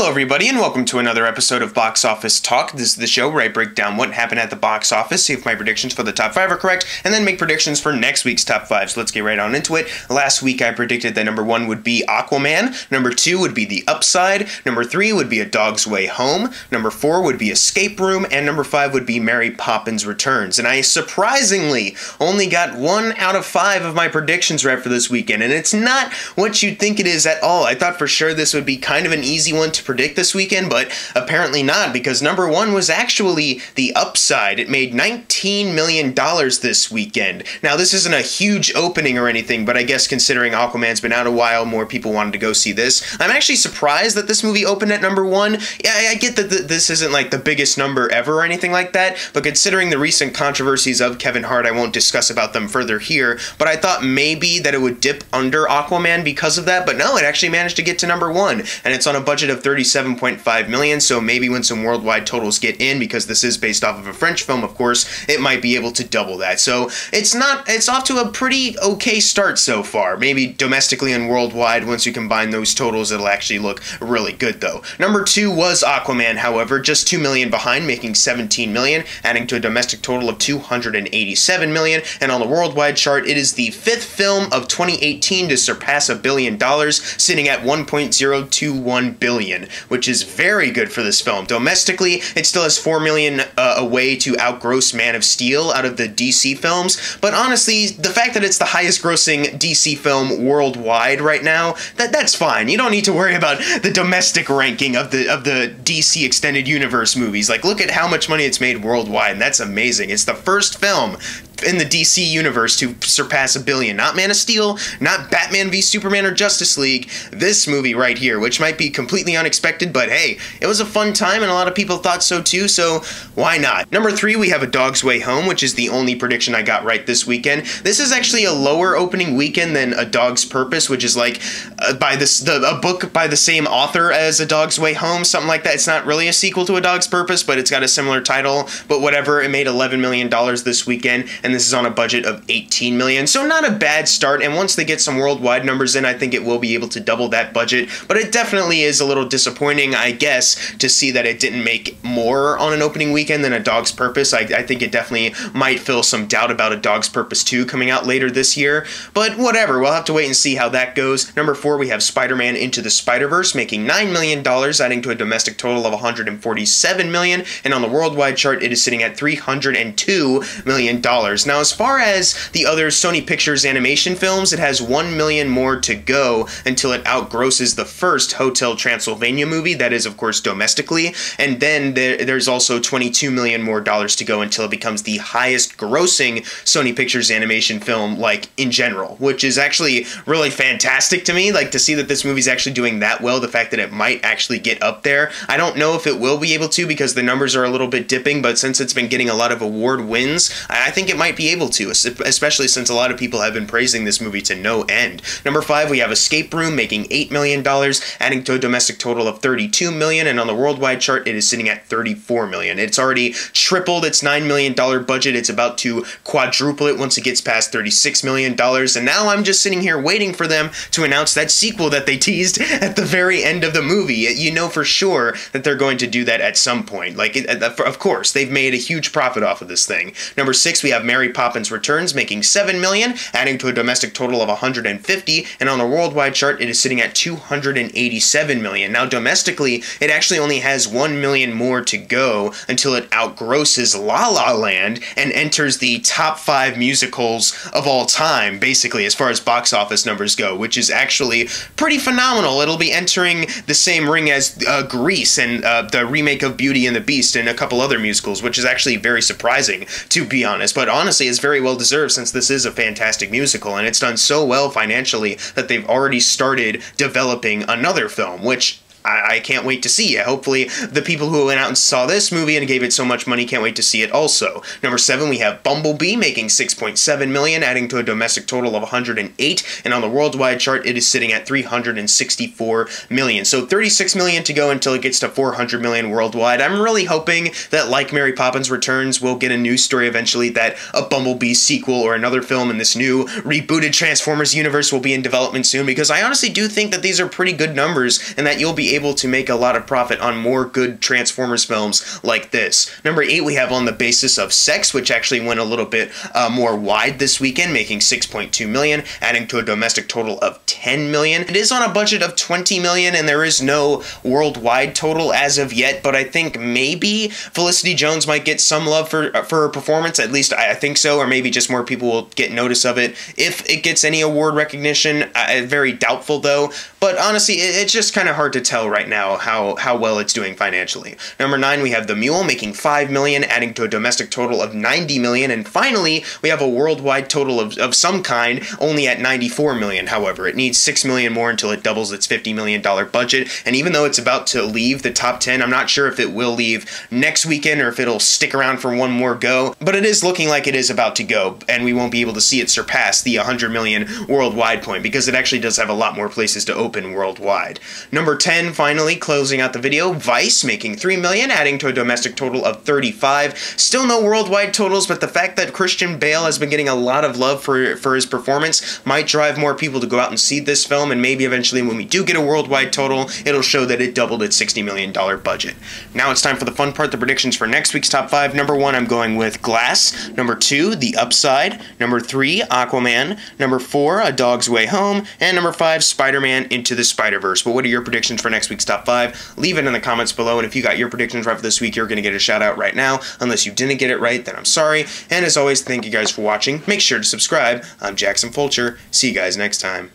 everybody, and welcome to another episode of Box Office Talk. This is the show where I break down what happened at the box office, see if my predictions for the top 5 are correct, and then make predictions for next week's top 5. So let's get right on into it. Last week I predicted that number 1 would be Aquaman, number 2 would be The Upside, number 3 would be A Dog's Way Home, number 4 would be Escape Room, and number 5 would be Mary Poppins Returns. And I surprisingly only got 1 out of 5 of my predictions right for this weekend, and it's not what you'd think it is at all. I thought for sure this would be kind of an easy one to predict this weekend, but apparently not, because number 1 was actually The Upside. It made $19 million this weekend. Now, this isn't a huge opening or anything, but I guess considering Aquaman's been out a while, more people wanted to go see this. I'm actually surprised that this movie opened at number 1. Yeah, I get that this isn't like the biggest number ever or anything like that, but considering the recent controversies of Kevin Hart, I won't discuss about them further here, but I thought maybe that it would dip under Aquaman because of that, but no, it actually managed to get to number 1, and it's on a budget of $37.5 million, so maybe when some worldwide totals get in, because this is based off of a French film, of course, it might be able to double that. So it's off to a pretty okay start so far. Maybe domestically and worldwide, once you combine those totals, it'll actually look really good though. Number 2 was Aquaman, however, just $2 million behind, making $17 million, adding to a domestic total of $287 million, and on the worldwide chart, it is the 5th film of 2018 to surpass $1 billion, sitting at $1.021 billion, which is very good for this film. Domestically, it still has $4 million away to outgross Man of Steel out of the DC films, but honestly, the fact that it's the highest grossing DC film worldwide right now, that's fine. You don't need to worry about the domestic ranking of the DC Extended Universe movies. Like, look at how much money it's made worldwide, and that's amazing. It's the first film in the DC universe to surpass $1 billion. Not Man of Steel, not Batman v Superman or Justice League, this movie right here, which might be completely unexpected, but hey, it was a fun time and a lot of people thought so too, so why not? Number 3, we have A Dog's Way Home, which is the only prediction I got right this weekend. This is actually a lower opening weekend than A Dog's Purpose, which is like a book by the same author as A Dog's Way Home, something like that. It's not really a sequel to A Dog's Purpose, but it's got a similar title, but whatever, it made $11 million this weekend, and this is on a budget of $18 million, so not a bad start, and once they get some worldwide numbers in, I think it will be able to double that budget, but it definitely is a little disappointing, I guess, to see that it didn't make more on an opening weekend than A Dog's Purpose. I think it definitely might feel some doubt about A Dog's Purpose 2 coming out later this year, but whatever, we'll have to wait and see how that goes. Number 4, we have SpiderMan Into the SpiderVerse, making $9 million, adding to a domestic total of $147 million, and on the worldwide chart, it is sitting at $302 million. Now, as far as the other Sony Pictures animation films, it has $1 million more to go until it outgrosses the first Hotel Transylvania movie, that is, of course, domestically, and then there's also $22 million more to go until it becomes the highest grossing Sony Pictures animation film, like, in general, which is actually really fantastic to me, like, to see that this movie's actually doing that well, the fact that it might actually get up there. I don't know if it will be able to because the numbers are a little bit dipping, but since it's been getting a lot of award wins, I think it might be able to, especially since a lot of people have been praising this movie to no end. Number 5, we have Escape Room, making $8 million, adding to a domestic total of $32 million, and on the worldwide chart, it is sitting at $34 million. It's already tripled its $9 million budget. It's about to quadruple it once it gets past $36 million, and now I'm just sitting here waiting for them to announce that sequel that they teased at the very end of the movie. You know for sure that they're going to do that at some point. Like, of course, they've made a huge profit off of this thing. Number 6, we have Mary Poppins Returns, making $7 million, adding to a domestic total of $150, and on the worldwide chart, it is sitting at $287 million. Now, domestically, it actually only has $1 million more to go until it outgrosses La La Land and enters the top 5 musicals of all time, basically, as far as box office numbers go, which is actually pretty phenomenal. It'll be entering the same ring as Grease and the remake of Beauty and the Beast and a couple other musicals, which is actually very surprising, to be honest, but honestly, it's very well deserved since this is a fantastic musical, and it's done so well financially that they've already started developing another film, which I can't wait to see it. Hopefully, the people who went out and saw this movie and gave it so much money can't wait to see it also. Number 7, we have Bumblebee, making $6.7 million, adding to a domestic total of $108, and on the worldwide chart, it is sitting at $364 million. So $36 million to go until it gets to $400 million worldwide. I'm really hoping that, like Mary Poppins Returns, we'll get a news story eventually that a Bumblebee sequel or another film in this new rebooted Transformers universe will be in development soon, because I honestly do think that these are pretty good numbers and that you'll be be able to make a lot of profit on more good Transformers films like this. Number 8, we have On the Basis of Sex, which actually went a little bit more wide this weekend, making $6.2 million, adding to a domestic total of $10 million. It is on a budget of $20 million, and there is no worldwide total as of yet, but I think maybe Felicity Jones might get some love for her performance. At least I think so, or maybe just more people will get notice of it. If it gets any award recognition, very doubtful though, but honestly, it's just kind of hard to tell right now how well it's doing financially. Number 9, we have The Mule, making $5 million, adding to a domestic total of $90 million, and finally, we have a worldwide total of some kind, only at $94 million. However, it needs $6 million more until it doubles its $50 million budget, and even though it's about to leave the top 10, I'm not sure if it will leave next weekend or if it'll stick around for one more go, but it is looking like it is about to go, and we won't be able to see it surpass the 100 million worldwide point, because it actually does have a lot more places to open worldwide. Number 10, finally, closing out the video, Vice, making $3 million, adding to a domestic total of 35. Still no worldwide totals, but the fact that Christian Bale has been getting a lot of love for his performance might drive more people to go out and see this film, and maybe eventually when we do get a worldwide total, it'll show that it doubled its $60 million budget. Now it's time for the fun part, the predictions for next week's top 5. Number 1, I'm going with Glass. Number 2, The Upside. Number 3, Aquaman. Number 4, A Dog's Way Home. And number 5, Spider-Man Into the Spider-Verse. But what are your predictions for next week's top 5? Leave it in the comments below, and if you got your predictions right for this week, you're going to get a shout out right now. Unless you didn't get it right, then I'm sorry. And as always, thank you guys for watching. Make sure to subscribe. I'm Jackson Fulcher. See you guys next time.